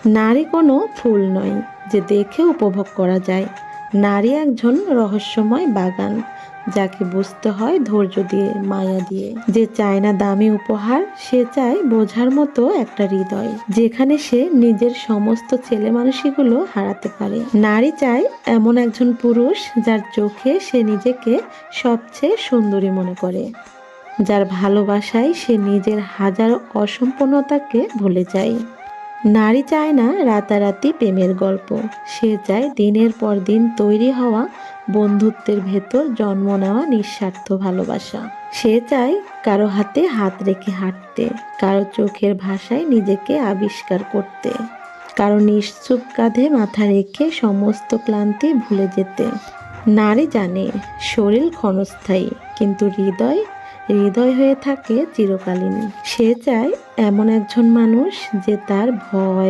নারী কোনো ফুল নয় যে দেখে উপভোগ করা যায়। নারী একজন রহস্যময় বাগান, যাকে বুঝতে হয় ধৈর্য দিয়ে, মায়া দিয়ে। যে চায় না দামি উপহার, সে চায় বোঝার মতো একটা হৃদয়, যেখানে সে নিজের সমস্ত ছেলে মানুষগুলো হারাতে পারে। নারী চায় এমন একজন পুরুষ যার চোখে সে নিজেকে সবচেয়ে সুন্দরী মনে করে, যার ভালোবাসায় সে নিজের হাজার অসম্পূর্ণতাকে ভুলে যায়। নারী চায় না রাতারাতি প্রেমের গল্প, সে চায় দিনের পর দিন তৈরি হওয়া বন্ধুত্বের ভেতর জন্ম নেওয়া নিঃস্বার্থ ভালোবাসা। সে চায় কারো হাতে হাত রেখে হাঁটতে, কারো চোখের ভাষায় নিজেকে আবিষ্কার করতে, কারো নিশ্চুপ কাঁধে মাথা রেখে সমস্ত ক্লান্তি ভুলে যেতে। নারী জানে শরীর ক্ষণস্থায়ী, কিন্তু হৃদয় হৃদয় হয়ে থাকে চিরকালীন। সে চায় এমন একজন মানুষ যে তার ভয়,